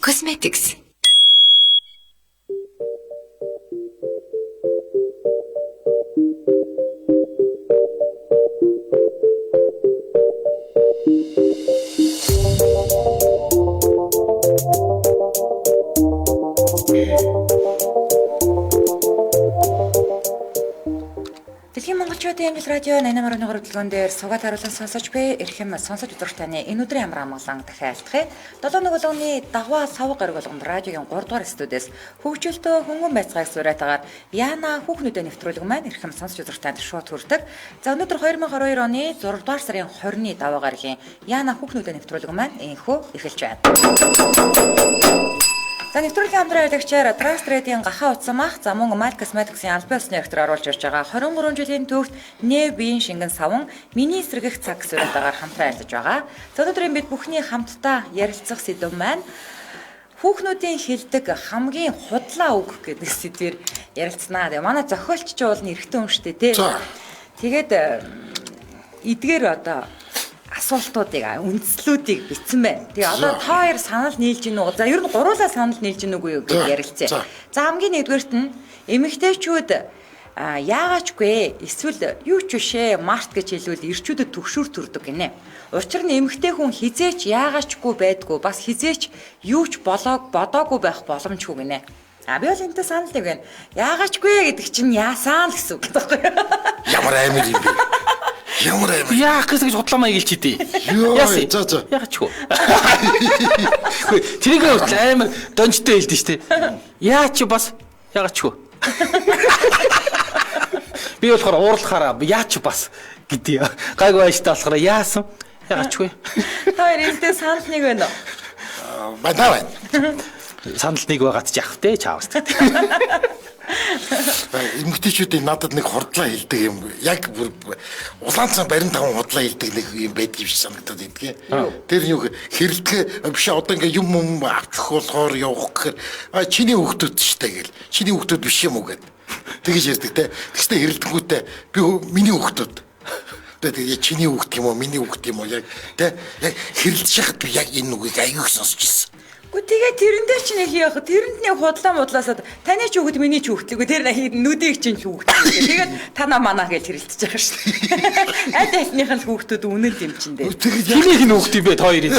Cosmetics. Дэлхийн монголчуудын англи радио 88.1 хөтөлбөрөн дээр сугаад харуулсан сонсож буй эрхэм сонсож удирч таны энэ өдрийн амар амгалан дахиалдахыг 7 өдрийн дагва сав гараг болгонд радиогийн 3 дугаар студиэс хөгжөлтөө хөнгөн байцгааг сураатагаар Яна хүүхнүүдэд нэвтрүүлэг маань эрхэм сонсож удирч танд шууд хүрдэг. За өнөөдөр 2022 оны 6 дугаар сарын 20-ны даваа гарагийн Яна хүүхнүүдэд нэвтрүүлэг маань энхүү эхэлж байна. За нэвтрүүлгийн хамтран яригчаар Трастрейдийн гахаа утсан мах за мөн Mal Cosmetics-ийн албан ёсны ректор оруулж ирж байгаа 23 жилийн түүхт нэ биеийн шингэн савн миний сэргэх цаг сураатагаар хамтран ярилцж байгаа. За өнөөдөр бид бүхний хамтдаа ярилцах сэдв маань хүүхнүүдийн хэлдэг хамгийн худлаа үг гэдэг сэдвээр ярилцсанаа. Тэгээ манай зохиолч ч бол эрэгтэй хүн шүү дээ тий. Тэгээд эдгээр одоо асуултуудыг үндслүүдийг бичсэн байна. Тэгээ одоо та хоёр санал нийлж гин үү? За ер нь гуруулаа санал нийлж гин үгүй юу гэж ярилцъя. За хамгийн нэгдүгээрт нь эмэгтэйчүүд яагаачгүй эсвэл юу ч бишээ март гэж хэлвэл эрчүүдэд төгшүүр төрдөг гинэ. Учир нь эмэгтэй хүн хизээч яагаачгүй байдгүй бас хизээч юу ч бодоогүй байх боломжгүй гинэ. Би бол энэтэй санал нэг байна. Яагаачгүй гэдэг чинь яасан гэсэн үг байхгүй юу? Ямар амир юм бэ? Ямар амир. Яах гэж худлаамаа гэлч хийдэй. Яасан. За. Яагач хөө. Тэрийг амар донжтой хэлдэж штэ. Яа чи бас яагач хөө. Би болохоор уурлахаараа яа чи бас гэдэг. Гайгүй ааштай болохоор яасан яагач хөө. Хоёр энэтэй санал нэг байна уу? Байна. Санал нэг байгаад ч яах вэ чаавс. Эмэгтэйчүүдийн надад нэг хордлоо хэлдэг юм. Яг улаанцан барин таван худлаа хэлдэг нэг юм байдаг биш санагдаад идэх. Тэр юу хэрэлдэх биш одоо ингээ юм авчих болохоор явах гэхээр чиний хүүхдүүд штэ гэл. Чиний хүүхдүүд биш юм уу гэд. Тэгэж ярьдаг те. Тэгстэй хэрэлдэнгүүтээ би миний хүүхдүүд. Тэгээд чиний хүүхд юм уу миний хүүхд юм уу яг те. Яг хэрэлдэж яхад би яг энэ үгийг аягүй сонсч ирсэн. Гэхдээ тэгээ тэрэндээ ч нэг яах тэрэнд нэг худлаа модлаасаад таны ч хүүхэд миний ч хүүхэд тэр нүдийг чинь ч хүүхэд. Тэгээд танаа манаа гэж хэрэлдэж байгаа шүү дээ. Аль альнийх нь хүүхдүүд үнэн дэмчин дээ. Хинийх нь хүүхэд юм бэ хоёрын.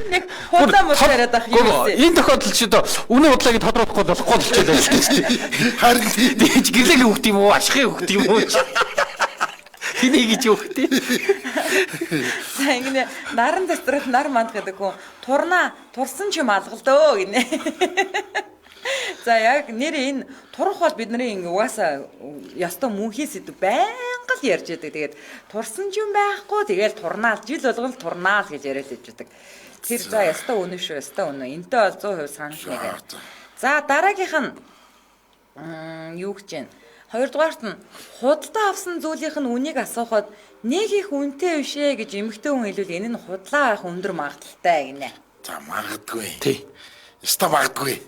Нэг худлаа модлаа яриад ах юм. Энэ тохиолдолд ч одоо үнэн худлааг тодруулахгүй болохгүй болчихлоо шүү дээ. Харин тийч гэрлийн хүүхэд юм уу ашигын хүүхэд юм уу? Хиний гэж хүүхэд. За ингэ наран доторх нар манд гэдэг хүн турсан ч юм алгалдөө гинэ. За яг нэр энэ турах бол бидний ингэ угаасаа ёстой мөнхийн сэдв байнга л ярьж байдаг. Тэгээд турсан ч юм байхгүй тэгээд турнаа жил болгон турнаа л гэж яриад байдаг. Тэр за ёстой үнэ шүү ёстой үнэ. Энтэй бол 100% санал нэг. За дараагийнх нь юу гэж байна? Хоёрдугаарт нь худалдаа авсан зүйлийнх нь үнийг асуухад нэг их үнэтэй бишээ гэж эмэгтэй хүн хэлвэл энэ нь худлаа авах өндөр магадaltaй гинэ. за магадгүй. Тий. Яста магадгүй.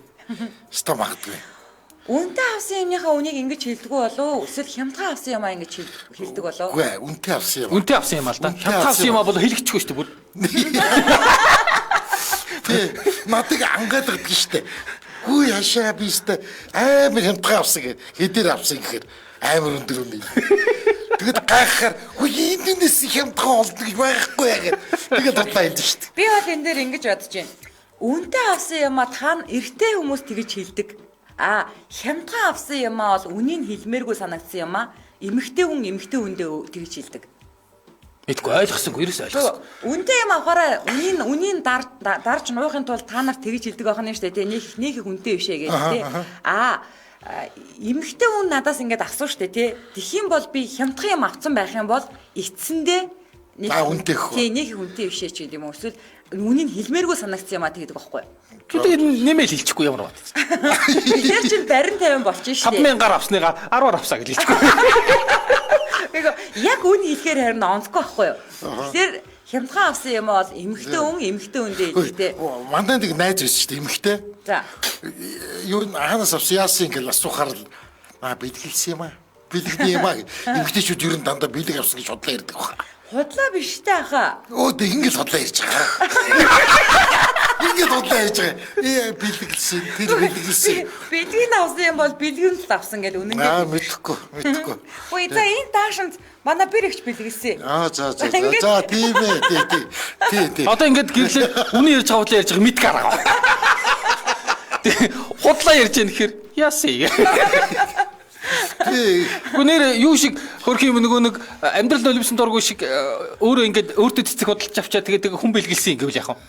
Үнэтэй авсан юмныхаа үнийг ингэж хэлдэггүй болов уу? Эсвэл хямдхан авсан юмаа ингэж хэлдэг болов уу? Үгүй ээ, үнэтэй авсан юм. Үнэтэй авсан юм аа л да. Хямдхан авсан юм аа бол хэлэгдэхгүй шүү дээ бүр. Тий. Надыг ангаадаг штэ. Хүү яшаа би штэ амар хямдхан авсан гэхэд хэдээр авсан гэхээр амар өндөр үнэ. Тэгэд гайхахаар хүү эндээс хямдхан олдог гэж байхгүй яагаад. Тэгээд бодлоо хэлж штэ. Би бол энэ дээр ингэж бодож байна. Үнэтэй авсан юмаа та эрэгтэй хүмүүс тэгж хэлдэг. Хямдхан авсан юмаа бол үнийг хэлмээргүй санагдсан юмаа эмэгтэй хүндээ тэгж хэлдэг. Мэдгүй ойлгосонгүй ерөөс ойлгосон. Үнэтэй юм авахаараа үнийн дарж нуухын тулд та нарт тэгж хэлдэг байх нь шүү дээ. Нэг их үнэтэй бишээ гэж тий. Эмэгтэй хүн надаас ингэж асуу шүү дээ тий. Тэхийн бол би хямдхан юм авсан байх юм бол эцсэндээ нэг их үнэтэй бишээ ч гэдэг юм уу. Эсвэл үнийн хэлмээргүй санагдсан юм тэгдэг байхгүй. Тэгээд нэмэл хэлчихгүй ямар бат. Тэр чинь барин 50 болчих шүү дээ. 5,000-аар авсныгаа 10-аар авсаа гэж хэлчихгүй. Яг үн хэлэхээр харин онцгүй байхгүй юу. Тэгэхээр хямдхан авсан юм бол эмэгтэй үндэ хэлдэг. Мандаа нэг найз байсан шүү дээ эмэгтэй. За. Юу хаанаас авсан яасан ингээл асуухаар бэлгэлсэн юм аа. Бэлгэний юм аа. Эмэгтэйчүүд ер нь дандаа бэлэг авсан гэж бодлоо ярьдаг байна. Худлаа биш дээ хаа. Тэг ингэж худлаа ярьж байгаа. ингэ бодлоо яаж байгаа. Бэлгэлсэн. Тэр бэлгэлсэн. Бэлгийн авсан юм бол бэлгийн л авсан гэдэг үнэн Аа гэдэг. мэдхгүй. Ой за энэ таашинд манай бэр ихч бэлгэлсэн. За тийм ээ. Тий. Одоо ингээд гэрлээ үний ярьж байгаа ярьж байгаа мэд гаргаа. Худлаа ярьж яах гэхээр яасыг. Гүнээр юу шиг хөрх юм нөгөө нэг амьдрал нулимсан дургуй шиг өөрөө ингээд өөртөө цэцэг худалдаж авчаа тэгээд хүн бэлгэлсэн гэвэл яах вэ?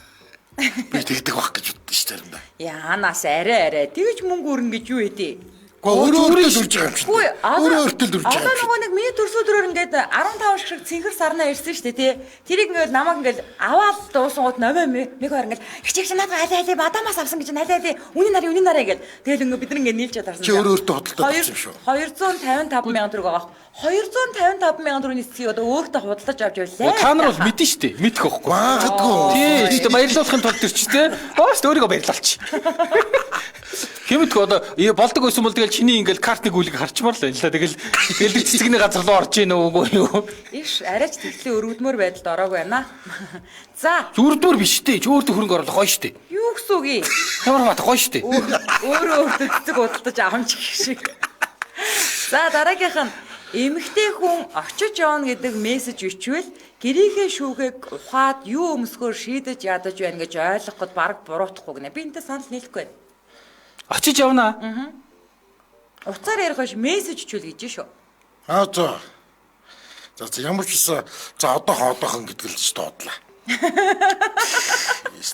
Би тэгдэг байх гэж боддоо шүү дээ юм да. Яанаас арай тэгж мөнгө өрнө гэж юу хэдий. Өөрөө дүрж байгаа юм чинь. Өөрөө дүрж байгаа. Одоо нөгөө нэг миний төрсөдрөөр ингээд 15 шиг цэнхэр сарнаа ирсэн шүү дээ тий. Тэрийг ингээд намайг ингээд аваад дуусангууд номоо нэг хоёр ингээд хичээгч надад аль бадамаас авсан гэж аль үнийн нарыг ингээд тэгэл ингээд бид нар ингээд нийлж чадарсан. Чи өөртөө худалдаж авсан шүү. 255,000 төгрөг авах. 255,000 төгрөгийн эсхийг одоо өөртөө худалдаж авч явлаа. Та нар бол мэдэн шүү дээ. Мэдэх байхгүй. Магадгүй. Тий, баярлуулахын тулд тэр чи тээ. Баас өөрийгөө баярлуулчих. Хэмэтгэв одоо болдог байсан бол тэгэл чиний ингээл картны гүйлэг харчмаар л байна л да. Тэгэл бэлэг цэцэгний газар руу орж ийн үгүй юу. Иш арайч тэгтлээ өргөдмөр байдалд ороогүй байна. За. Зүрдмөр биш дээ. Чи өөртөө хөрөнгө оруулах гоё шүү дээ. Юу гэсэн үг юм? Ямар бат гоё шүү дээ. Өөрөө цэцэг удалдаж авамч гэх шиг. За дараагийнх нь эмэгтэй хүн очиж явна гэдэг мессеж ичвэл гэрийнхээ шүүхэг ухаад юу өмсгөөр шийдэж ядаж байна гэж ойлгоход баг буруутахгүй гинэ. Би энэтэй санал нийлэхгүй байна. Очиж явна. Уцаар ярих биш мессеж ичвэл гэж шүү. За ямар ч гэсэн за одоохон гэдэг л ч доодлаа.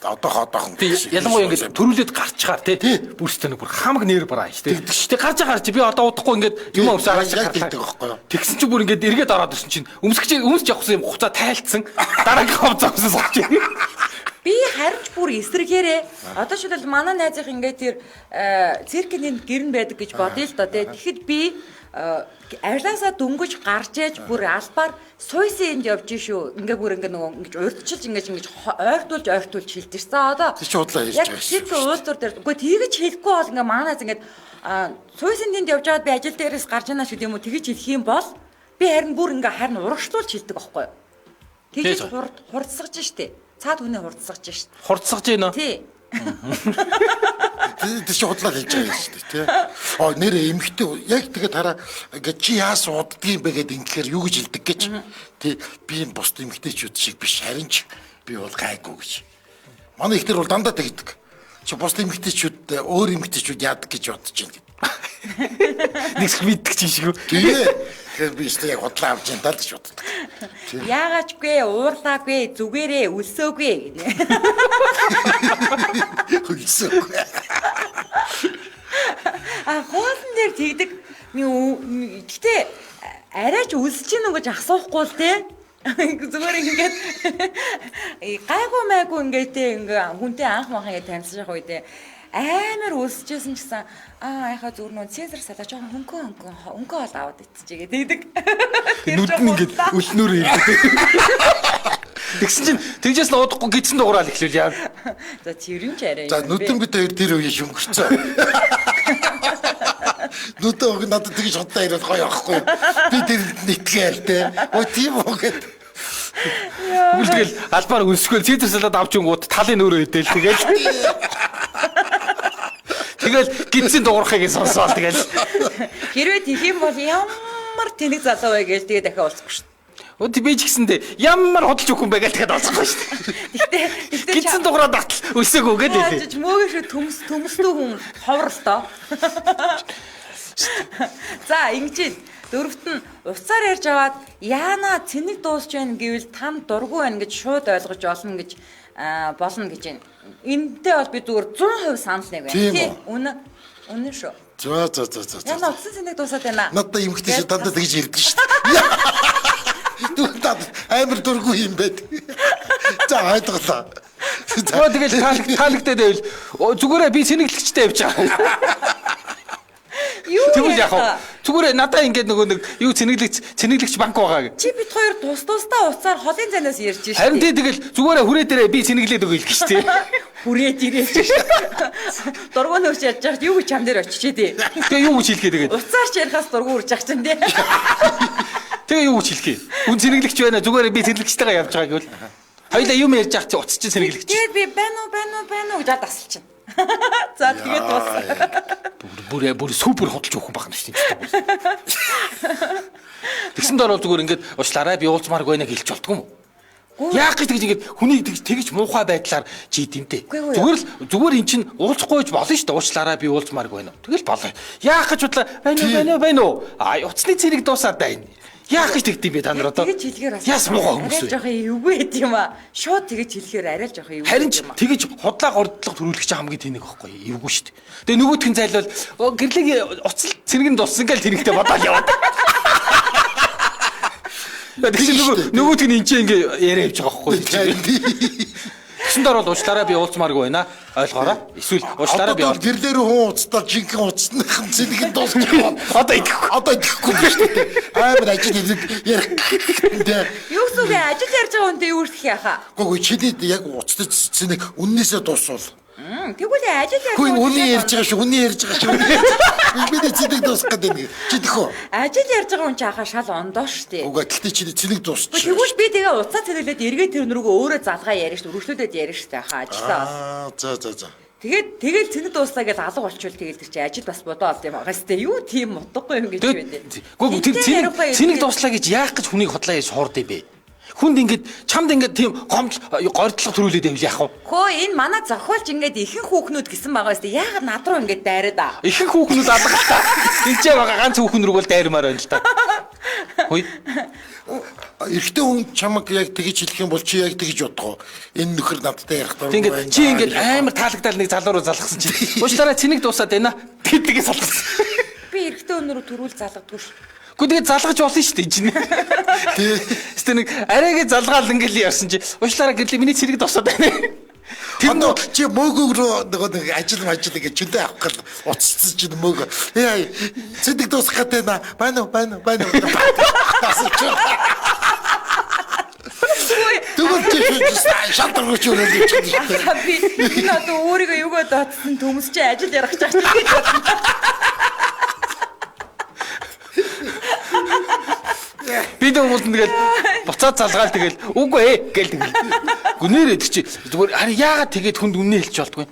Одоохон. Ялангуяа ингэж төрүүлээд гарчгаар тий бүрстэй нэг бүр хамаг нэр бараа шүү дээ. Тэгтээ гарч би одоо удахгүй ингээд юм өмс агааш гарлаа. Тэгсэн чинь бүр ингээд эргээд ороод ирсэн чинь өмсөж явахсан юм хуцаа тайлцсан дараагийн хавцаа өмсөж сууж. Би харж бүр эсрэгээрээ одоо шилбэл манай найзынх ингээд тэр циркийн гэрн байдаг гэж бодъё л доо тий. Тэгэхэд би арилаасаа дөнгөж гарч ээж бүр албаар суйсын энд явж шүү. Ингээ бүр ингээ нөгөө ингэж урдчилж ингэж ойртуулж хилдэж. За одоо чи удлаа хийж байгаа шүү. Яг уулзуур дээр үгүй тэгэж хэлэхгүй бол ингээ манайз ингээ суйсын энд явж байгаад би ажил дээрээс гарч яана шүү юм уу тэгэж хэлэх юм бол би харин бүр ингээ харин урагшлуулж хэлдэг байхгүй юу. Тэгэж хурдсагж штэ. Цаад хүнээ хурдсагж штэ. Хурдсагж гинэ. Тий. Тэр чи худлаа хийж байгаа шүү дээ тий. Нэрээ эмхтэй яг тэгээд хараа ингээд чи яас уддгийн бэ гэдэг ингэхээр юу гэж хэлдэг гэж. Тий би энэ бусд эмхтэйчүүд шиг биш харин ч би бол гайгүй гэж. Манай ихтер бол дандаа тэгдэг. Чи бусд эмхтэйчүүд өөр эмхтэйчүүд яадаг гэж бодож байна гэдэг. Нэгс мэддэг чи шиг үү. Тэгээ тэгэхээр би өөртөө яг худлаа авч яантаа л гэж боддог. Яагаачгүй, уурлаагүй, зүгээрээ өлсөөгүй гэнэ. Хөлсөөгүй. Хуудан дээр тэгдэг. Гэтэ арайч өлсөж гин үү гэж асуухгүй л те. Зүгээр ингээд гайгүй майгүй ингээд те ингээ хүнтэй анх махан гэж танилцж байгаа үедээ амар өлсөжсэн гэсэн яхаа зүгээр нөө Цезар салаа жоохон хөнгөн бол аваад ицчихээ тэгдэг. Нүд нь ингээд өлнөр ирдэг. Тэгсэн чинь тэгжээс л удахгүй гидсэн дуурал эхлүүл яа. За тэрэн ч арай. За нүдэн бид хоёр тэр үе шөнгөрцөө. Нүдэн өг надад тэгж хоттоо ирээд гоё авахгүй. Би тэр нэтгээл те. Ой тийм үү гэдэг. Тэгэл албаар өсгөөл Цезар салаад авч ингууд талын өөрөө идэл тэгэл. Тэгэл гидсэн дуурахыг сонсоол тэгэл. Хэрвээ тэх юм бол ямар тэнэг залуу вэ гэж тэгээ дахиад уулзахгүй шүү. Өд би ч гэсэндээ ямар хөдөлж өгөх юм бэ гэж тэгэхэд олцохгүй шүү дээ. Гэтэ гидсэн дуураа татал өсөөгөө гэдэг. Мөөгөө шүү төмсдөө хүн ховрлоо. За ингэж дөрөвт нь уцаар ярьж аваад яана цэник дуусч байна гэвэл тань дургүй байна гэж шууд ойлгож болно гэж байна. Энтэй бол би зүгээр 100% санал нэг байна. Тийм үнэн шүү. За. Яна уцсан цэник дуусаад байна. Надад эмхтэй чи дандаа тэгж ирдэг шүү дээ. Дүүтад амар дургүй юм байд. За хайдгалаа. Тэгэл таалагдаад байвал зүгээрээ би цэниглэгчтэй явж байгаа. Тэгвэл яах вэ? Зүгээр надаа ингээд нөгөө нэг юу цэниглэгч банк байгаа гэ. Чи бид хоёр тусдаа уцаар холын занаас ярьж шүү. Харин тэгэл зүгээрээ хүрээ дээрээ би цэниглээд өгье л гэж тий. Хүрээд ирээд шүү. Дургуун өрч яаж яах юу гэж чам дээр очичээ тий. Тэгээ юу гэж хэлгээ тэгээд. Уцаар ч ярихаас дургуун өрч ах чинь тий. Тэгээ юу гэж хэлгээ. Хүн цэниглэгч байна зүгээрээ би цэниглэгчтэйгээ явж байгаа гэвэл Хоёлаа юм ярьж ах чи уцч сэргэлэгч. Тэгээд би байна уу гэж дасалчихна. За тэгээд дуусна. Бүр супер хөдөлж өгөх юм байна шүү дээ. Тэгсэн дөрөв зүгээр ингээд уучлаарай би уулзмаарг байна гэж хэлж болтгүй юм уу? Яах гэж ингэж хүний тэгж муухай байдлаар жийдэмтэй. Зүгээр эн чинь уулзахгүйж болно шүү дээ. Уучлаарай би уулзмаарг байна. Тэгэл болоо. Яах гэж бодлоо байна уу? Уцсны цэрэг дуусаад байна. Яах гэж тэгдэм бэ та нар одоо? Тэгэж хэлгээр бас. Яс муухай хүмүүс вэ? Жохон эвгүй байд юм аа. Шууд тэгэж хэлгээр арай л жохон эвгүй. Харин ч тэгэж худлаа гордлого төрүүлэх чинь хамгийн тэнэг байхгүй эвгүй шүү дээ. Тэгээ нөгөөх нь зайлвал гэрлэг уцал цэрэг нь дуссан гэл тэрэгтэй бодоод яваад. Тэгэхээр нөгөөт нь энэ ингээ яриа явж байгаа байхгүй. Тэгсэн дор бол уучлаарай би уулзмааргүй байна. Ойлгоорой. Эсвэл уучлаарай би гэрлэр хүн уцтаа жинхэнэ уцсныхан цэнийг дуусчихсан. Одоо идэхгүй шүү дээ. Амар ажил ярих. Юу зүгээ ажил ярьж байгаа хүнтэй юу үрдэх яхаа. Гүг чиний яг уцтай цэнийг үннээсээ дуусвал. Тэгвэл ажил ярьж Хүн үний ярьж байгаа шүү. Бидний цэнийг дуусгах гэдэг нэг. Чи тэхөө. Ажил ярьж байгаа хүн чи ахаа шал ондоо штэ. Уга гэлтэй чи цэнийг дуусчих. Тэгвэл би тэгээ уцаа цэрэглээд эргээ тэр нөргөө өөрөө залгаа ярина штэ. Өргөжлүүлээд ярина штэ ахаа ажилдаа бас. За. Тэгэл цэник дуслаа гэж алга болчихвол тэгэл тэр чи ажил бас бодоо олд юм байгаа штэ. Юу тийм утгагүй юм гэж байна. Гүг тэр цэник дуслаа гэж яах гэж хүнийг хотлаа яаж суурд бэ? Хүнд ингээд чамд ингээд тийм гордлого төрүүлээд байвал яах вэ? Хөө энэ манай зохиолч ингээд ихэнх хүүхнүүд гисэн байгаа штэ. Яагаад над руу ингээд дайраад аа? Ихэнх хүүхнүүд алгахтаа. Энд байгаа ганц хүүхэн рүү бол дайрмаар байна л та. Хөөе. Эрэгтэй хүн чамаг яг тэгж хэлэх юм бол чи яг тэгж бодгоо. Энэ нөхөр надтай ярих даа. Ингээд чи ингээд амар таалагдал нэг залуу руу залгасан чи. Уучлаарай цэник дуусаад байна. Тэдгээ салгасан. Би эрэгтэй хүн рүү төрүүл залгадгүй ш. Гэхдээ залгаж болно шүү дээ чинь. Тэ нэг арайгээ залгаал ингээл ярьсан чи. Уучлаарай гэрлээ миний цэрэг дуусаад байна. Тэр нөө чи мөөгөө рүү нэг ажил гэж чөндөө авах гал уццсан чи мөөгөө. Яа цэдэг дуусах гэдэг байна уу. Тэгвэл чи шалтгаалж өрөөлж чинь. Би энэ одоо өөрийгөө юугаа доотсон төмс чи ажил ярих гэж байна. Би дэмүүлд тэгэл буцаад залгаал тэгэл үгүй ээ гээл тэгэл. Гүнээрээ тэр чи зүгээр ари яагаад тэгээд хүнд үнэ хэлж болтгүй.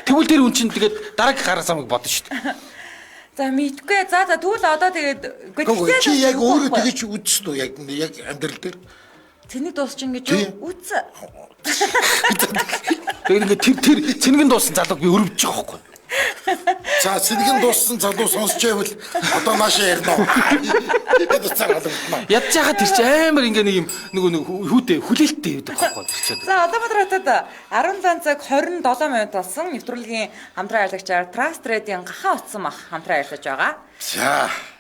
Тэгвэл тэр хүн чинь тэгээд дараагийн гараа самыг бодно шүү дээ. За мэдгүй. За тэгвэл одоо тэгээд чи яг өөрөө тэгэж үзсэн үү яг амьдрал дээр? Цэнийг дуусчин гэж үз. Тэгээд ингээд тэр цэнэгэн дууссан залууг би өрөвдөж байгаа байхгүй. За цэнэгэн дууссан залуу сонсч байвал одоо наашаа ярина уу? Ядж байгаа тэр чи амар ингээ нэг юм нэг хүүдээ хүлээлттэй байдаг байхгүй тэр чи. За Улаанбаатар хотод 17 цаг 27 минут болсон нэвтрүүлгийн хамтран аялагчаар Trust Trade-ийн гахаа утсан мах хамтран аялаж байгаа.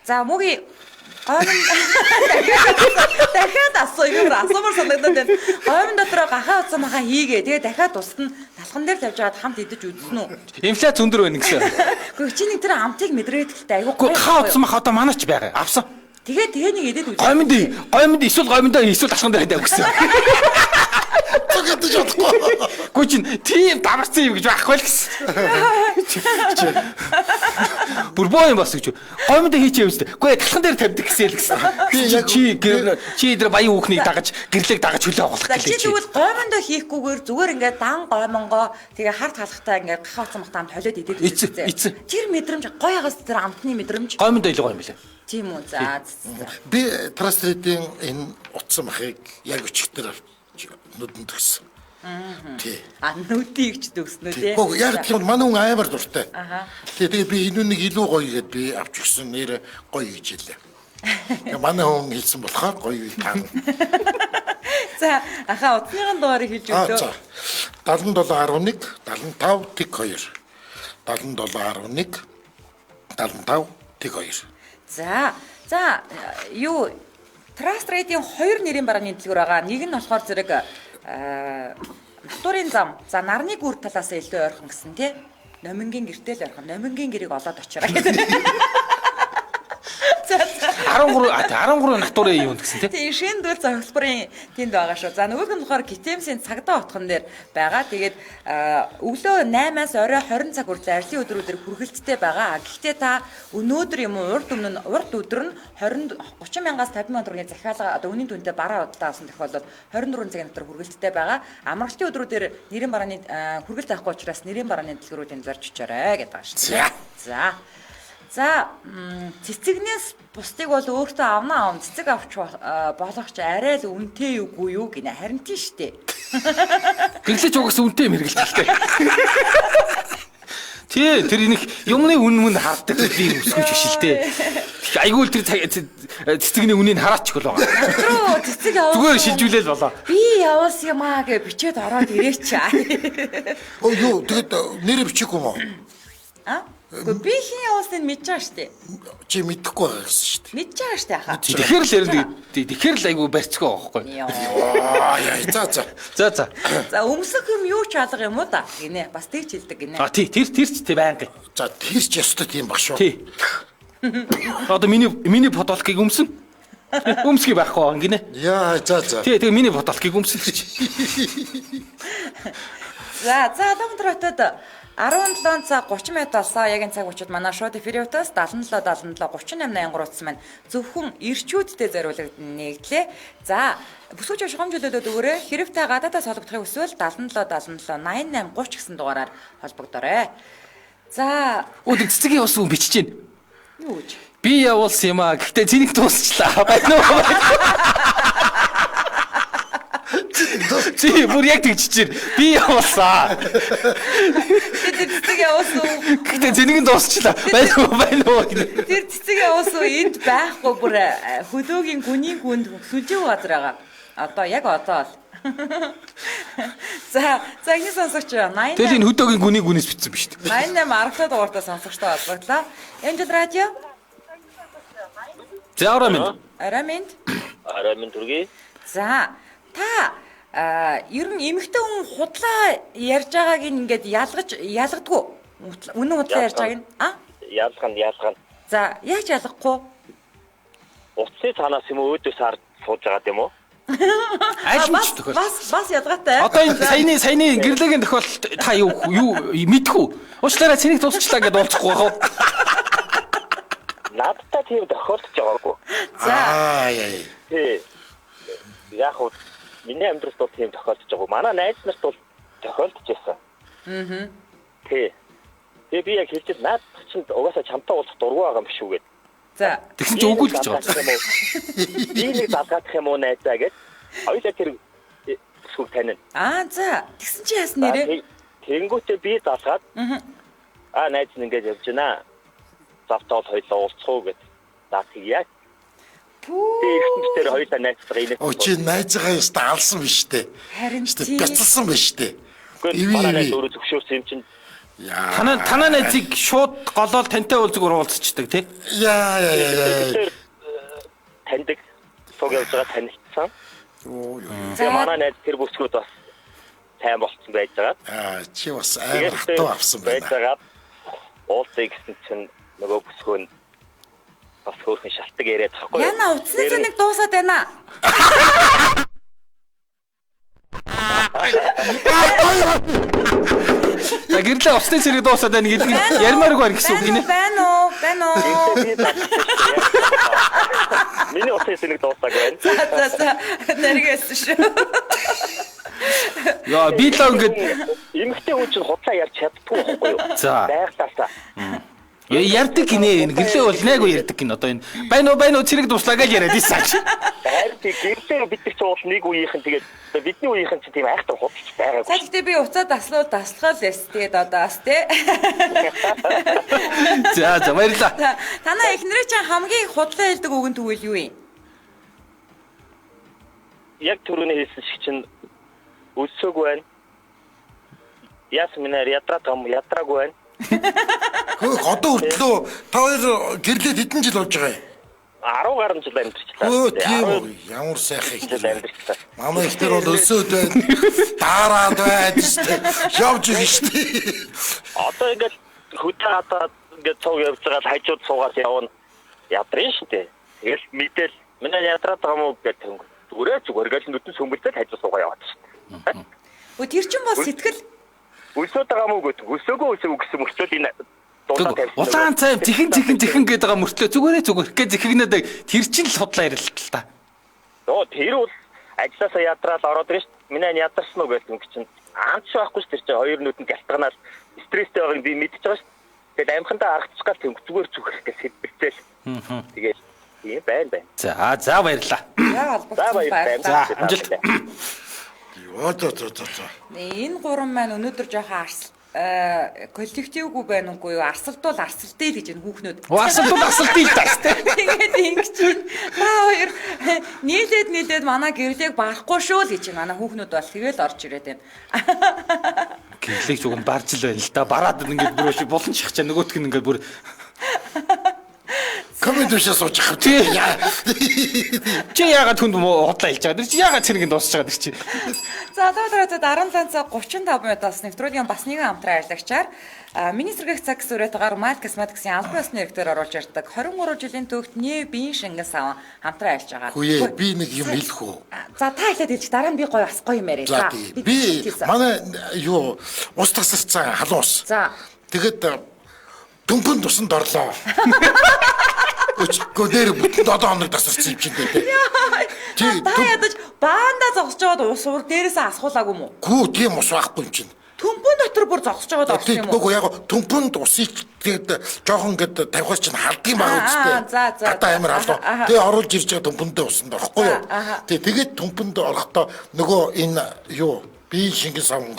За мөгийн дахиад асуумар санагдаад байна. Гомн дотроо гахаа утсан махаа хийгээ. Тэгээ дахиад тусна талхан дээр тавьж аваад хамт идэж үзсэн үү? Инфляц өндөр байна гэсэн. Гэхдээ чи нэг тэр амтыг мэдрээд гэлтэй айгүй. Гахаа утсан мах одоо манайч байгаа. Авсан. Тэгээ нэг идээд үзсэн. Гомд эсвэл гомдоо эсвэл алхан дээр тавьдаг гэсэн. Тэгэж бодохгүй. Гү чин тийм даварсан юм гэж байхгүй л гэсэн. Бүр боо юм бас гэж. Гомд хийчихээ үстэй. Үгүй талхан дээр тавьдаг гэсэн л гэсэн. Чи дээр баян хүүхнийг дагаж гэрлэг дагаж хөлөө оголох гэлээ. Чи тэгвэл гомондоо хийхгүйгээр зүгээр ингээд дан гомонгоо тэгээ харт халахтаа ингээд гахаа утсан махтаа толиод идээд үзсэн. Тэр мэдрэмж гоёгоос тэр амтны мэдрэмж. Гомонд ойлгоо юм билээ. Тийм үү. За. Би Trust Trade-ийн энэ утсан махыг яг өчигдөр нүдэнд төгсөн. Тий. Нүдийг ч төгснөө тий. Гоо яг тийм манай хүн амар дуртай. Тэгээ би энэ нэг илүү гоё гэдээ би авч өгсөн нэр гоё гэж хэлээ. Манай хүн хэлсэн болохоор гоё таа. За ахаа утасныхын дугаарыг хэлж өглөө. 7711 75 тэг 2. 7711 75 тэг 2. За юу Trust Trade-ийн хоёр нэрийн барааны дэлгүүр байгаа. Нэг нь болохоор зэрэг натурын зам. За нарны гүр талаас илүү ойрхон гэсэн тий. Номингийн гэртэл ойрхон. Номингийн гэрийг олоод очираа гэдэг. За 15 13 натурын юм гэсэн тий. Тийм шинэ дүүл завхлбарын тэнд байгаа шүү. За нөгөөх нь болохоор Гитэмсийн цагдаа отхон дээр байгаа. Тэгээд өглөө 8-аас орой 20 цаг хүртэл ажлын өдрүүдээр хүргэлттэй байгаа. Гэхдээ та өнөөдөр юм уу урд өдөр нь 30 мянгаас 50 мянган төгрөгийн захиалга одоо үнийн дүнтэй бараа удаа авсан тохиолдолд 24 цагийн дотор хүргэлттэй байгаа. Амралтын өдрүүдээр нэрийн барааны хүргэлт авахгүй учраас нэрийн барааны дэлгэрүүдийн зорж очоорой гэдэг байгаа шүү. За цэцэгнээс бусдыг бол өөртөө авна цэцэг авч болох ч арай л үнэтэй үгүй юу гинэ харин тийм штэ. Гэрлэж угаас үнэтэй юм хэрэгэлтэй. Тий, тэр нэг юмны үн харддаг би өсгөж биш л дээ. Айгүй л тэр цэцэгний үнийг хараач гол байгаа. Руу цэцэг аваа. Зүгээр шилжүүлээл болоо. Би явуулсан юм аа гэж бичээд ороод ирээч. Оо юу тэгэд нэрэ бичих юм уу? Гэхдээ би хин явуулсныг мэдж байгаа штэ. Чи мэдэхгүй байгаа гэсэн штэ. Мэдж байгаа штэ хаа. Тэгэхээр л тэгэхээр л айгүй барьцгүй байхгүй. За. За өмсөх юм юу ч алга юм уу да гинэ. Бас тэгж хэлдэг гинэ. Тэр ч тий байнга. За тэр ч ёстой тийм баг шүү. Тий. Одоо миний фотолкийг өмсөн. Өмсгий байхгүй гинэ. Яа за. Тий тэгээ миний фотолкийг өмсөн гэж. За Улаанбаатар хотод 17 цаг 30 минут болсон. Яг энэ цаг үчид манай шууд эфирийн утас 77 38 83 маань зөвхөн ирчүүдтэй зориулагдсан нэгдлээ. За бүсгүйч шугамжлолоод өгөөрэй. Хэрэгтэй гадаадаас холбогдохыг хүсвэл 77 88 30 гэсэн дугаараар холбогдоорой. За цэцгийн ус бичиж гин. Юу гэж? Би явуулсан юм аа. Гэхдээ зэнийг дуусчлаа. Байна уу? Чи бүр яг тэгж чинь би явуулсан. Тэр цэцэг явуулсан. Гэхдээ зэнийг дуусчлаа. Байна уу? Тэр цэцэг явуулсан энд байхгүй бүр хөлөөгийн гүний гүнд сүлжээ газар байгаа. Одоо яг одоо л. За ингэ сонсогч 88. Тэгэл энэ хөдөөгийн гүнээс бичсэн биз дээ. 88 10 дугаартай сонсогчтой холбогдлоо. Эмжил радио. За Араминд. Түргий. За та ер нь эмэгтэй хүн худлаа ярьж байгааг ингээд ялгадгүй. Үнэн худлаа ярьж байгааг нь Ялгана. За яаж ялгахгүй? Утасны цаанаас юм уу өөдөөс харж сууж байгаа юм уу? Айлч тохиол. Бас ялгаатай. Одоо энэ саяны гэрлийн тохиолдолд та юу мэдхүү? Уучлаарай цэнийг дуусчлаа гэдээ уулзахгүй байх уу? Надтай тийм тохиолдож байгаагүй. За. Тий. Яг хөө миний амьдралд бол тийм тохиолдож байгаа. Манай найз нарт бол тохиолдож байсан. Тий. Тэгээ би яг хэлчихсэн наад чинь угаасаа чамтай уулзах дургүй байгаа юм биш үү гэд. За. Тэгсэн чи үгүй л гэж бодсон. Би нэг залгаадах юм уу найзаа гэд. Хоёулаа тэр сүг танина. За. Тэгсэн чи яасан нэрээ? Тэнгүүтээ би залгаад найз нь ингэж явж байна. Завтал хоёулаа уулзах гэд. За тэгье. Тэр хоёулаа найзгаа инээ. Оо чи найзгаа ястаа алсан биш үү? Харин чи бяцалсан биш үү? Үгүй манай өөрөө зөвшөөрсөн юм чинь. Танаа найзыг шууд голоол тантай уулзгаар уулзчихдаг тий? Яа. Таньдаг сууг явж байгаа танилцсан. За манай найз тэр бүсгүүд бас сайн болцсон байж байгаа. Чи бас амар хатуу авсан байна. Уулзъя гэсэн чинь нөгөө бүсгөө бас хөөрхөн шалтгаан яриад тахгүй. Яна утасны цэнийг дуусаад байна. За гэрлээ усны цэнийг дуусаад байна гэдэг нь ярмааргүй байна гэсэн үг гинэ. Байна уу? Миний усны цэнийг дуусаад байна. За. Нэргээс шүү. Яа би л ингээд эмэгтэй хүн чинь худлаа ярьж чаддгүй байхгүй юу? За. Байгалаасаа. Ярддаг гинэ. Гэрлээ бол найгуу ярддаг гин одоо энэ. Байна уу цэрэг дуслаа гэж яриад ийсэн. Харин гэрлээ бид нар ч уул нэг үеийнхэн тэгээд бидний үеийнхэн ч тийм айхтар худалч байгаагүй. За гэхдээ би уцаа таслахал эс тэгээд одоо бас тий. За баярлаа. Танаа эхнэрээ чинь хамгийн худлаа хэлдэг үгэн тэгвэл юу юм? Яг түрүүний хэлсэн шиг чинь өсөөг байна. Ясминаар ядраагүй байна. Хөөе одоо хүртлөө та хоёр гэрлээд хэдэн жил болж байгаа юм? 10 гаруй жил амьдэрчлээ. Тийм үү. Ямар сайхан их амьдэрчлээ. Манай ихтер бол өсөөд байна. Дараад байна шүү. Явж байгаа шүү. Одоо ингээд хөдөө хатаад ингээд цог явж байгаа хажууд суугаад явна. Ядрын шүү дээ. Тэгэл мэдээл манай ядраад байгаа мó гэдэг зүгээр гэл нүдэн сүмбэлдэл хажуу суугаа яваад шүү дээ. Тэр чинь бол сэтгэл үлсээд байгаа мó гэдэг өсөөгөө гэсэн мөрчөл энэ улаан цайм зихэн гэдэг байгаа мөртлөө зүгээр гэ зихэгнээд тэр чинь л худлаа ярилт л та. Тэр бол ажилласаа ядраад ороод ирж миний ядарсан уу гэдэг юм чинь аамч байхгүй ш тэр чинь хоёр нүдэнд гялтганаад стресстэй байгааг би мэдчихэж байгаа ш. Тэгээд амхандаа аргачих гал тэм зүгээр гэж хэлбэлцээл. Тэгээд ийм байна. За баярлаа. За баярлалаа. За амжилт. Энэ гурван маань өнөөдөр жоохон коллективгүй байна уугүй юу? Арсалдуул арсалдээ гэж энэ хүүхнүүд. Арсалдуул арсалдээ л таас тэ. Тэгээд ингэж чинь хоёр нийлээд манай гэрлийг барахгүй шүү л гэж манай хүүхнүүд бол тэгэл орж ирээд байна. Гэрлийг зүгэн барж л байна л да. Бараад ингээд бүр шиг булан шахчаа нөгөөтг нь ингээд бүр комментшээ сууж байгаа. Чи яагаад хүнд худлаа хэлж байгаа? Чи яагаад цэргийн дуусч байгаа чи? За одоо 17 цаг 35 минутаас нэвтрүүлгийн бас нэгэн хамтран ажиллагчаар миний сэргээх цаг сүрэтээр Мал Косметиксийн албан ёсны эрхтэр оруулж ирдэг 23 жилийн түүхт нээ биеийн шингэн саван хамтран ажиллаж байгаа. Хүүе би нэг юм хэлэх үү? За та хэлээд хэлж дараа нь би гоё бас гоё юм яриа. За би манай юу ус тасарсан халуус. За тэгэд дүнхэн тусанд орлоо. Гүнээр бүтэн 7 хоног тасарсан юм чинь дээ. Та ядаж баанда зогсож байгаад ус уур дээрээсээ асгуулаагүй юм уу? Гүү тийм ус байхгүй юм чинь. Төмпөн дотор бүр зогсож байгаад орсон юм уу? Үгүй яг төмпөнд усыг тэгээд жоохон гээд тавихаас чинь халдсан байгаа үстэй. За. Ата амар халуу. Тэгээ оруулж ирж байгаа төмпөндөө усанд орохгүй юу? Тэгээд төмпөнд орохдоо нөгөө энэ юу биеийн шингэн савн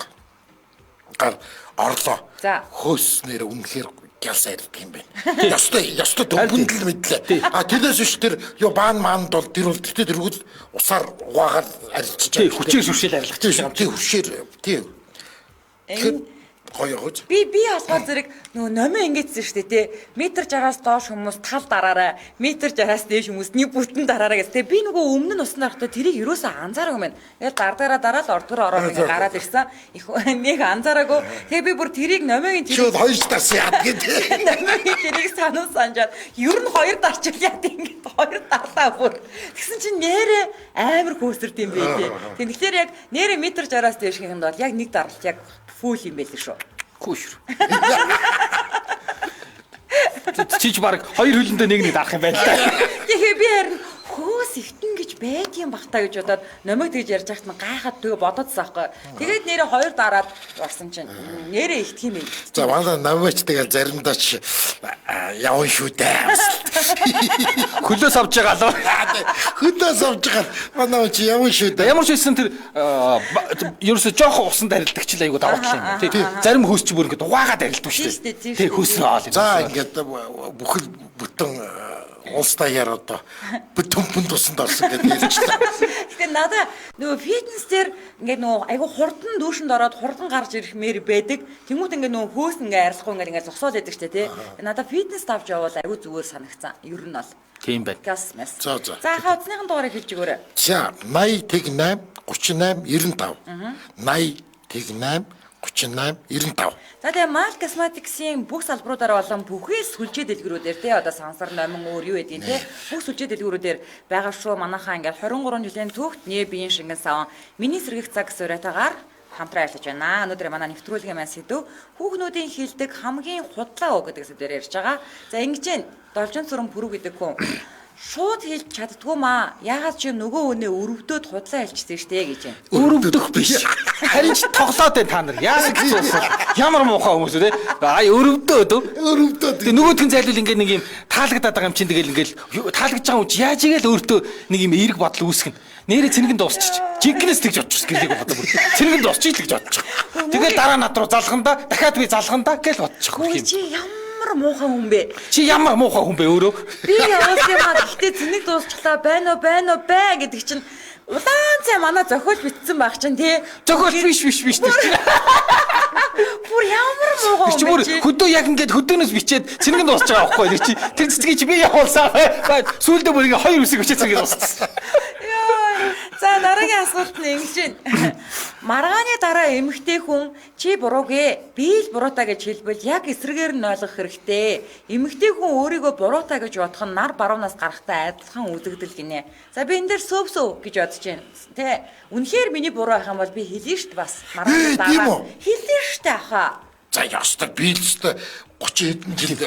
гар орлоо. Хөөснөр үнэхээр гялсаа ирдэг юм байна. Ястай төмпөнд л мэдлээ. Тэрнээс биш тэр юу баан маанд бол тэр бол тэргүүл усаар угаагаад арилчиж байгаа. Тий хүчээр сүршээл арилгах тийм юм. Тий хүчээр. Тийм. Гоё гоож. Би болохоор зэрэг нөгөө номоо ингэсэн шүү дээ тий. Метр 60-аас доош хүмүүс тал дараарай. Метр 60-аас дээш хүмүүс нэг бүтэн дараарай гэсэн. Тэгээ би нөгөө өмнө нь усан дарахтаа тэрийг юусоо анзаараагүй юм байна. Тэгээд дараад ордгоор ороод ингэ гараад ирсэн. Их нэг анзаараагүй. Тэгээ би бүр тэрийг номоогийн тэрийг хоёр дарсан яад гэдэг. Номоогийн тэрийг санаад ер нь хоёр дарчил яад ингэ хоёр дарлаа бүр. Тэгсэн чинь нэрээ амар хөөсөрд юм бэ тий. Тэгэхээр яг нэрээ метр 60-аас дээш гэх юм бол яг нэг даралт яг фул юм байл шүү. Күүш. Чиж баг хоёр хөлөндөө нэг дарах юм байна л да. Тэгээ би харин хөөс ихтэн гэж байдгийн бахтаа гэж бодоод номог тэгж ярьж байхад нь гайхаад тэгээ бодоодсан аахгүй. Тэгээд нэрээ хоёр дараад орсон чинь нэрээ ихтх юм байл. За манай номогч тэгэл заримдаа ч явна шүү дээ. Хөлөөс авч байгаа лөө. Хөлөөс авч байгаа. Манай чи явна шүү дээ. Ямар ч хэлсэн тэр ерөөсө жоохон усанд арилдаг ч л айгуу даваа талаа юм. Тий. Зарим хөөс ч бүр ингээд угаагаад арилдаг шүү дээ. Тий хөөсрөө оол. За ингээд бүхэл бүтэн улстаяар одоо төмпөнд тусанд орсон гэдэг ярьчлаа. Тэгэхээр надаа нөгөө фитнес дээр ингээд нөгөө айгу хурдан дүүшинд ороод хурдан гарч ирэх мэр байдаг. Тэнгүүд ингээд нөгөө хөөс ингээд арилахгүй ингээд зогсоод байдаг штэ тий. Надаа фитнес тавж явбал айгу зүгээр санагцсан. Ер нь бол. Тийм байна. Гасмас. За. За хавцныхан дугаарыг хэлж өгөөрэй. За 80 38 38 95 80 38 95. За тэгээ Мал Косметиксийн бүх салбаруудаар болон бүхий сүлжээ дэлгэрүүдээр тий одоо сансар номин өөр юу гэдгийг тий бүх сүлжээ дэлгэрүүдээр байгаа шүү. Манайхаа ингээд 23 жилийн түүхт нээ биеийн шингэн саван миний сэргэх цаг суурайтаагаар хамтран ажиллаж байна. Өнөөдөр манай нэвтрүүлгийн маань сэдв хүүхнүүдийн хилдэг хамгийн худлаа үг гэдэг сэдвээр ярьж байгаа. За ингэж нь Должин сүрэн пүрүү гэдэг хүн шууд хэлж чаддгүй маа. Яагаад ч юм нөгөө өнөө өрөвдөд худлаа хэлчихсэн штэ гэж байна. Өрөвдөх биш. Харин ч тоглоод байна та нар. Яасан гэж байна. Ямар муухай хүмүүс үү те. Өрөвдөөд. Тэгээ нөгөөдгөн зайлвал ингээ нэг юм таалагдаад байгаа юм чинь тэгэл ингээл таалагдж байгаа юм чи яаж игээл өөртөө нэг юм эерэг бодол үүсгэн. Нэрээ цэнгэн дуусчих. Жинкнээс тэгж бодчих гэрлийг бодоо бүр. Цэнгэн дуусчих л гэж бодчих. Тэгэл дараа над руу залхандаа дахиад би залхандаа гэж бодчих юм. Чи ямар муухай хүн бэ? Чи ямар муухай хүн бэ өөрөө? Би явуулсан юм аа гэхдээ цэнийг дуусчлаа байна уу гэдэг чинь улаан цай манай зохиолч битсэн байх чинь тий. Зохиолч биш тэр чинь. Бүр ямар муухай чи бүр хөдөө яг ингээд хөдөөнөөс бичээд цэнгэн дуусч байгаа байхгүй тий. Тэр цэцгийг чи би явуулсан. Сүүлдээ бүр ингээ хоёр үсэг бичээд цэнгэн дууссан. За дараагийн асуулт нь ингэж байна. маргааны дараа эмэгтэй хүн чи буруугээ би л буруутай гэж хэлбэл яг эсрэгээр нь ойлгох хэрэгтэй. Эмэгтэй хүн өөрийгөө буруутай гэж бодох нь нар баруунаас гарахтай адилхан үзэгдэл гинэ. За би энэ дээр сөв гэж бодож байна. Тэ үнэхээр миний буруу байх юм бол би хэлнэ шүү дээ бас. Маргааны дараа хэлнэ шүү дээ ахаа. За ястаа би л өстой 30 хэдэн жил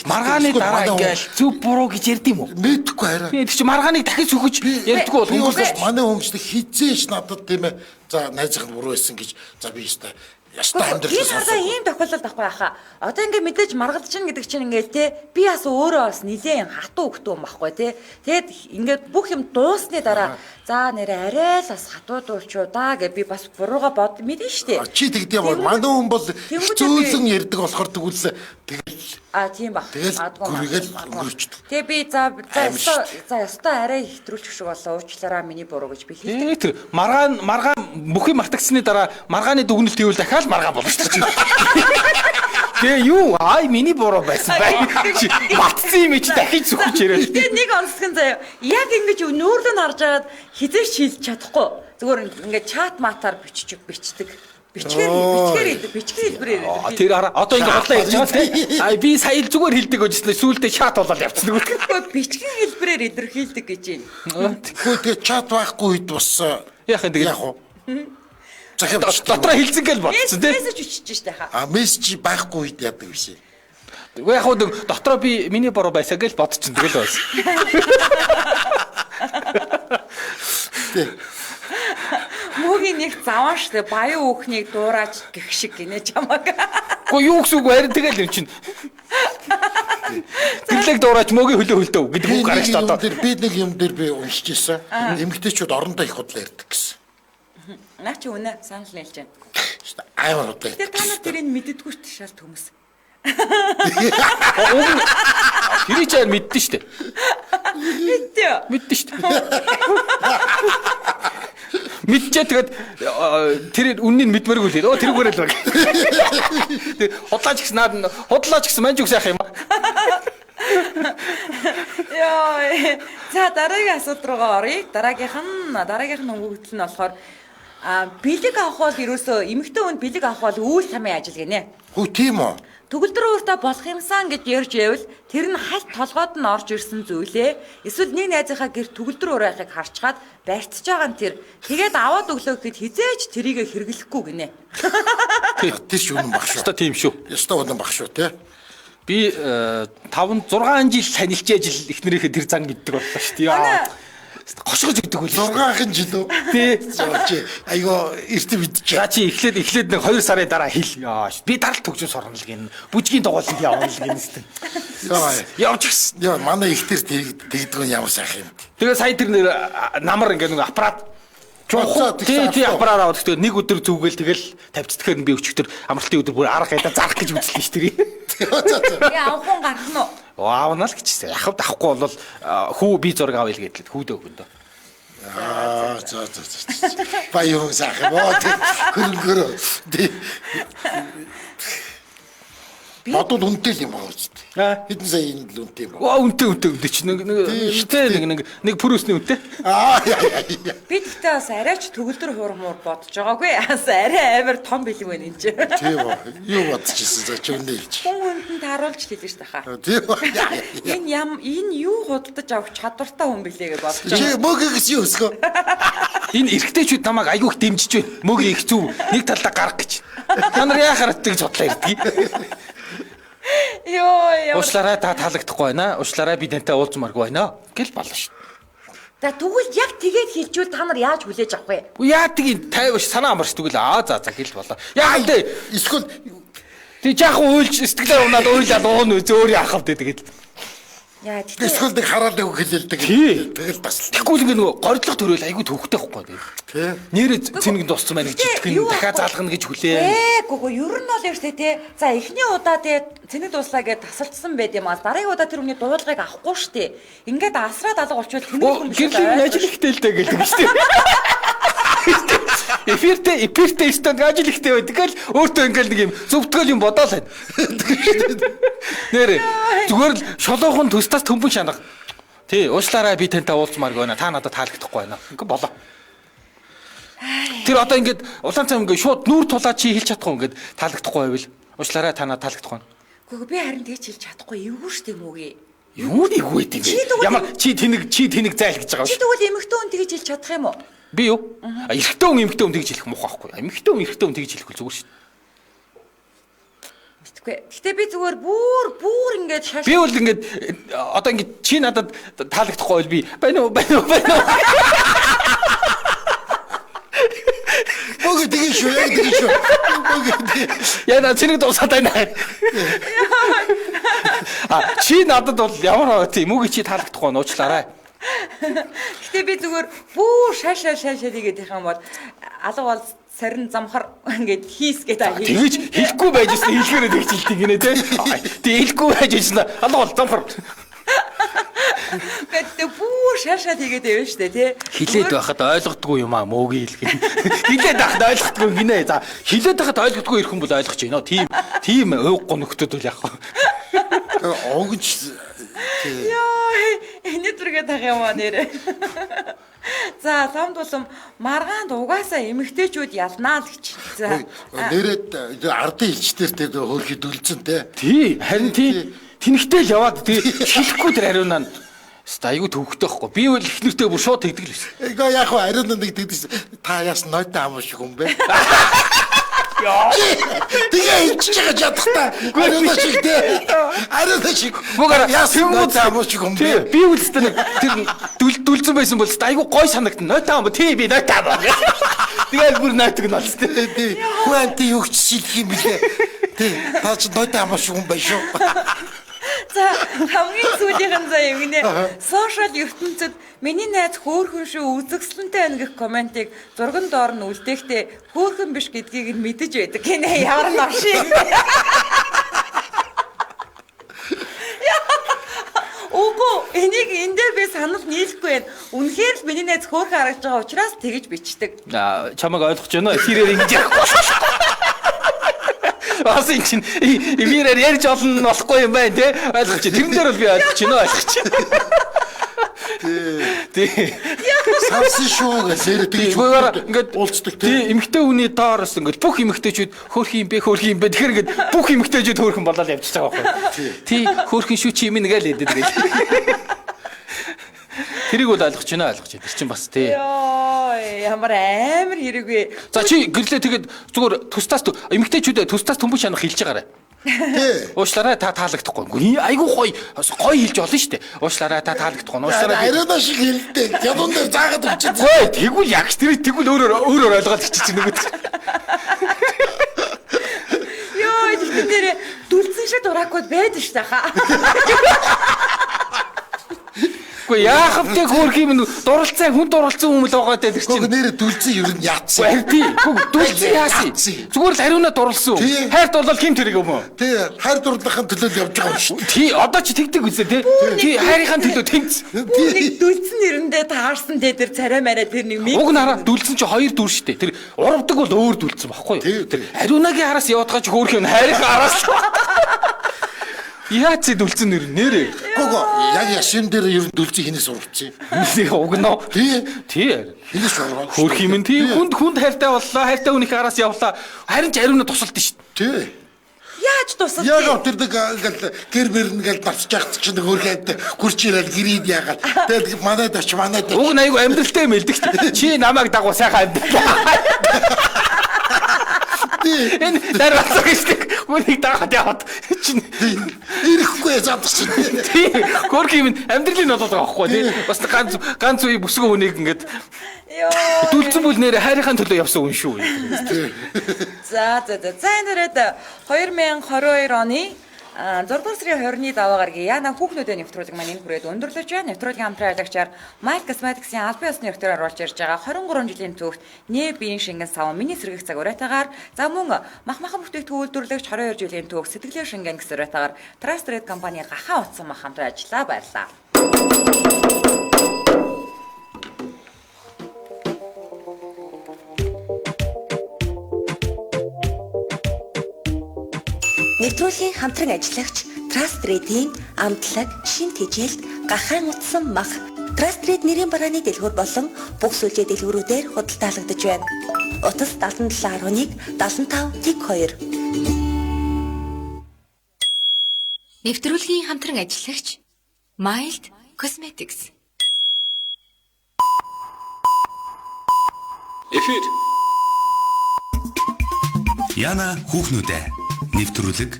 маргааны дараа ингээл зөв буруу гэж ярьд юм уу? мэдхгүй хараа. Би чи маргааныг дахиж сөхөж ярьдгүй бол хүмүүс манай хүмүүстэй хизээш надад тийм ээ. За найзах нь буруу байсан гэж. За би өстой ястаа амьдралаа сонсоо. Энэ ийм тохиолдол байхгүй хаа. Одоо ингээ мэдээж маргалж чинь гэдэг чинь ингээл те би бас өөрөө бас нилээн хатуу хөвтөө юм байхгүй те. Тэгэд ингээд бүх юм дуусны дараа за нэрээ арай л бас хатуу дуучуу да гэж би бас бурууга бод мэдэн штэ. Чи тэгдэм бол манай хүн бол зөөлөн ярьдаг болохоор тэгвэл тэгэл тийм баг. Гүргээл өнгөрчдөг. Тэгээ би за ёстой арай хэтрүүлчих шиг болоо уучлаарай миний буруу гэж би хэлдэг. Тэр маргаан бүх юм мартагсны дараа маргааны дүгнэлт хийвэл дахиад маргаан болно шүү дээ. Тэгээ юу миний буруу байсан бай. Мартсан юм чи дахиж зөвхөж яриа. Тэгээ нэг онцгон заяа. Яг ингэж нүүрлөө харж агаад хизээч хэлж чадахгүй. Зүгээр ингээд чат матаар бичдэг. Бичгээр хэлбэрээр. Тэр одоо ингэ бодлоо ярьж байгаа тийм. Би сая зүгээр хэлдэг гэжсэн сүүлдээ чат болоод явцсан үгүй. Бичгийн хэлбэрээр илэрхийлдэг гэж байна. Тэгээ чат байхгүй үед бас яах юм тэгээд. Захин дотроо хэлсэн гэл бодсон тийм. Мессеж бичиж штэ хаа. Мессеж байхгүй үед яадаг биш. Үгүй яг хөө дотроо би миний буруу байсаа гэж бодчихсон тэгэл байсан. Мөгийн нэг заван штэ баян өөхнийг дуурайж гэх шиг гинэ чамаг. Гэхдээ юу гэсэн үг харин тэгэл юм чинь. Тэглэг дуурайж мөгийн хөлөө гэдэг үг гарч одоо. Би нэг юм дээр би уншиж ирсэн. Эмэгтэйчүүд орондоо их худлаа ярьдаг гэсэн. Наа чи үнэ санал нээлж байна. Аймар худлаа. Тэр та нар тэрийг мэддэггүй шүү дээ шал төмөс. Тэрий чаар мэддэн штэ. Мэддэн штэ. Мэдчээ тэгээд тэр үннийг мэдмэргүй лээ. Тэрүүгээр л баг. Тэг худлаач гэсэн манж үг сайх юм аа. Яа. За дараагийн асуулт руугаа оръё. Дараагийнх нь өгөгдөл нь болохоор бэлэг авах бол ерөөсөө эмэгтэй хүнд бэлэг авах бол үйл хамын ажил гинэ. Хөө тийм үү? Төгөлдөр өөртөө болох юмсан гэж ярьж байвал тэр нь хальт толгойд нь орж ирсэн зүйлээ. Эсвэл нэг найзынхаа гэр төгөлдөр өөр байхыг харчгаад барьцж байгаа нь тэр. Тэгээд аваад өглөө гэхэд хизээч тэрийг хэрэглэхгүй гинэ. Тэр ч үнэн баг шүү. Өстой тийм шүү. Өстой үнэн баг шүү те. Би 5-6 жил танилж ажил эхнэрийнхээ тэр зан мэддэг боллоо шүү дээ. Гошгож өгдөг үл 6 жил үү? Тий. Айгаа эрт мэдчих. За чи эхлээд нэг 2 сарын дараа хэл. Би даралт төгжөөс орно л гин. Бүжгийн тоглолтод явна л гинэстэн. Явж гисэн. Яа манай их тэр тэгдэг ямар сайхан юм. Тэгээ сая тэр намар ингээ нэг аппарат тий аппараа аваад тэгээд нэг өдөр зүгэл тэгэл тавьчихдгээр нь би өчигдөр амралтын өдөр бүр арга хайдаа зарах гэж үзлээ ш тэрий. Тэгээ авахгүй гарах нь уу? Аавна л гэжсэн. Яхав авахгүй бол хүү би зураг авъя л гэдэл хүүдээ өгөндөө. За. Баян сайхан хөрөнгөрөө. Бодод үнэтэй юм байна шүү дээ. Хэдэн сая энэ л үнэтэй юм байна. Үнэтэй чи нэг пүрүсний үнэтэй. Би тэгтээ бас арайч төгөлдөр хуурмуур бодож байгаагүй. Бас арай амар том бэлэг байна энэ чинь. Тийм үү. Юу бодож ирсэн за чи үнэ хэлж. Хүн хүнд харуулж хэлж шүү дээ хаа. Тийм үү. Энэ юу худалдаж авах чадвартай хүн бэлээ гэж бодож байгаа. Чи мөгөөс юу өсгөө. Энэ эргэжтэйчүүд намайг аягүй их дэмжиж байна. Мөгийн их зүв нэг талдаа гарах гэж. Та нар яахаар тэгж бодлоо ирдэг. Уучлаарай та таалагдахгүй байна. Уучлаарай би тантай уулзмааргүй байна гэл боллоо шүү. За тэгвэл яг тэгээд хэлжүүл та нар яаж хүлээж авах вэ? Яа тийг тайвш санаа амарч тэгвэл за гэл боллоо. Яг тэ эсвэл тий жаахан уйлж сэтгэлээ унаад уйлаад уун зөөр яах вэ тэгээд. Яа тэгтээ эсвэл нэг хараад үг хэлэлдэг. Тэгэл бас тэгвэл ингээ нөгөө гордлох төрөл айгүй төвхтэй байхгүй тий. Нэр цэнийг дууссан байна гэж итгэн дахиад заалгана гэж хүлээ. Гүгөө ер нь бол ерөөсөө тий. За эхний удаа тий цэнийг дуслаа гэж тасалдсан байд юм аа. Дараагийн удаа тэр хүний дуудлагыг авахгүй штэ. Ингээд асраад алга болчихвол тэнэг хүн биш. Гэрлийн ажил ихтэй л дээ гэдэг штэ. Эфиртэй станд ажил ихтэй байдаг л өөртөө ингээл нэг юм зөвтгөл юм бодоол байна. Нэр зүгээр л шолоохон төстас төмбөн шанах. Тий уучлаарай би тантай уулзмааргүй байна. Та надад таалагдахгүй байна. Ингээ болоо. Тэр одоо ингээд улаан цам ингээд шууд нүүр тулаа чи хэлж чадахгүй ингээд таалагдахгүй байвал уучлаарай та надад таалагдахгүй. Гэхдээ би харин тэгж хэлж чадахгүй эвгүй штэ мөгийн. Юу нэг үү гэдэг юм бэ? Ямар чи тэнэг зайл гэж байгаа шүү. Чи тэгвэл эмэгтэй хүн тэгж хэлж чадах юм уу? Би юу? Эрэгтэй хүн эмэгтэй хүн тэгж хэлэх муухай байхгүй. Эмэгтэй хүн эрэгтэй хүн тэгж хэлэхгүй зүгээр шүү. Гэтэ би зүгээр бүр ингээд шаш. Би бол ингээд одоо ингээд чи надад таалагдахгүй бол би байна уу. Мөг тэгээ шүү. Яна чиний дуусаад байна. Чи надад бол ямар тийм мөг чи таалагдахгүй нуучлаарай. Гэтэ би зүгээр бүр шашаа игээд их юм бол алга бол сарин замхар ингээд хийс гэдэг. Тэгэж хэлэхгүй байж гэсэн хэлгээрээ тэгж хэлтий гинэ те. Тэг хэлэхгүй байж гэсэн алга бол замхар. Гэтэ бүр шашаа игээд байв штэ тий. Хилээд байхад ойлгохгүй юм аа мөөгийн хэлгэн. Хилээд байхад ойлгохгүй гинэ. За хилээд байхад ойлгохгүй ирэх юм бол ойлгож байна. Тийм ууггүй нөхдөд бол яг. Огж Яа, энэ түргээ тах юм аа нэрэ. За, самд болом маргаанд угаасаа эмэгтэйчүүд ялнаа л гэж. За. Нэрээд ардын элчдэр тэр хөөрхий дүлцэн те. Тий, харин тий. Тэнхтэй л яваад тий хэлэхгүй тэр ариунаа нь айгу төвхтэй байхгүй. Би бол их нэртэй бүр шууд тэгдэг л байсан. Эгаа яг хаа ариунаа нэг тэгдэг. Та яасан нойтон ам шиг юм бэ? Яа. Тэгээ хэлж байгаа чадахтаа. Ариунаа шиг те. Ариунаа шиг. Мөгээр яасан нойтон ам шиг юм бэ? Би үлстэй тэр дүлцэн байсан бол айгу гой санагдана. Нойтон ам тий би нойтон ам. Тэгэл бүр нойтог нь олстой. Тий. Хүнтэй юу ч шилэх юм бэлээ. Тий. Та ч нойтон ам шиг юм байна шүү. За хамгийн сүүлийн заа юм гинэ. Сошиал ертөнцид миний найз хөөхөн шүү үзэгсэлэнтэй байна гэх комментиг зурган доор нь үлдээхдээ хөөхөн биш гэдгийг нь мэдэж байдаг. Гинэ ямар новш юм бэ? Үгүй энийг энэ дээр би санал нийлэхгүй байна. Үнэхээр л миний найз хөөхөн харагдаж байгаа учраас тэгэж бичдэг. Чамайг ойлгож байна уу? Эфирээр ингэж ярихгүй. Бас энэ чинь эфирээр ярьж олно болохгүй юм байна те. Ойлгож байна. Тэрэн дээр бол би ойлгож байна ойлгож байна. Тий. Сансан шүү гэж тэгж ингээд уулздаг тий эмэгтэй хүний доороос ингээд бүх эмэгтэйчүүд хөөрхөн юм бэ. Тэгэхээр ингээд бүх эмэгтэйчүүд хөөрхөн болоод явчихж байгаа байхгүй. Тий хөөрхөн шүү чи юм нэгээл хэлдэг гэж. Тэрийг бол ойлгож байна. Тэр чинь бас тий. Ямар амар хэрэгвэ. За чи гэрлээ тэгээд зүгээр тустаас эмэгтэйчүүд тустаас төмбөж шанах хэлж байгаарай. Тий. Уучлаарай та таалагдахгүй. Айгуу гоё хэлж олно шүү дээ. Уучлаарай та таалагдахгүй. Уучлаарай. Ариунаа шиг хэлдэг. Ядуун дээр заагаад өгч. Тэгвэл яг тэгвэл өөрөөр ойлгоод ирчих чинь нэг. Йоо, энэ нэрээ дүлцэн шиг дураагүй байдаг шүү дээ хаа. Гэхдээ яах вэ хөөрхий минь дурлцаа хүн дурлцсан хүмүүс л байгаа дээр чинь. Нэрээ дүлцэн ер нь яатсан. Тий. Дүлцэн яасан. Зүгээр л ариунаа дурлсан. Хайрт бол хин тэрэг юм уу? Тий. Хайр дурлахын төлөө явж байгаа юм шүү. Тий. Одоо ч тэгдэг үзээ тий. Тий. Хайрынхаа төлөө тэмц. Нэг дүлцэн нэрэндээ таарсан те тэр царай мараа тэр нэг Уг нараа дүлцэн чи хоёр дүр штэ. Тэр урвдаг бол өөр дүлцэн баггүй юу? Тэр ариунагийн араас яваад чи хөөрхий нь хайрынхаа араас. Яац дүлцэн нэрээ. Гого яг яшин дээр ер нь дүлцэн хинээс урвцсан. Уг нөө. Тий. Хинээс урваа. Хөөрхий минь тий. Хүнд хайртай боллоо. Хайртай хүнийх араас явлаа. Харин ч ариунаа тусалд шүү дээ. Тий. Яаж тусалд? Яг тэр нэг ингээл гэр мэрнэ ингээл давсч яах чинь хөөрхийд хурч ирэл гэрээд яагаад. Тэгээд манайд оч. Уг нь айгу амьдралтай юм элдэг шүү. Чи намайг дагуу сайхан амьдрал. Энэ дараалал гэдэг үнийг дагаад яваад чинь ирэхгүй задах чинь. Тий. Хөөрхий минь амьдралын болоод байгаа байхгүй тий. Бас ганц үе бүсгүй хүнийг ингээд дүлцэн бүл нэрэ хайрынхаа төлөө явсан хүн шүү. За энэрэд 2022 оны 6 дугаар сарын 20-ны даваа гаргийн яна хүүхнүүдэд нэвтрүүлэг маань энэ хүрээд өндөрлөж байна. Нэвтрүүлгийн хамтран ажиллагчаар Mike Cosmetics-ийн албан ёсны нөхдөр оруулж ирж байгаа 23 жилийн түүхт нээ биеийн шингэн савн миний сэргийх цаг уриатаагаар за мөн махмахан бүтээгдэхүүн үйлдвэрлэгч 22 жилийн түүх сэтгэлээ шингэн гэсэн уриатаагаар Trust Trade компани гахаа утсан мах хамтран ажиллаа баярлаа. Нэвтрүүлгийн хамтран ажиллагч Trust Trade-ийн амтлаг шин тэжээлт гахаан утсан мах Трастрид нэрийн барааны дэлгүүр болон бүх сүлжээ дэлгүүрүүдээр худалдаалагдаж байна. Утас 7711 75 2. Нэвтрүүлгийн хамтран ажиллагч Mild Cosmetics. Эфир. Яна хүүхнүүдээ нэвтрүүлэг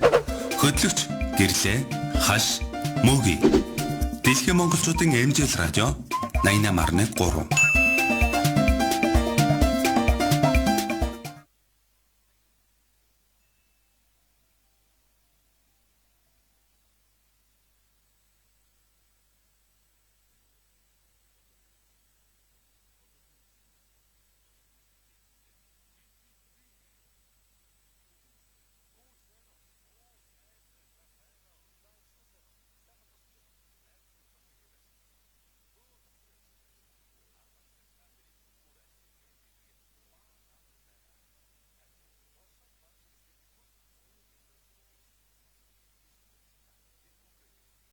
хөтлөгч гэрлээ хаш мөги Дэлхийн монголчуудын MJ радио 88.3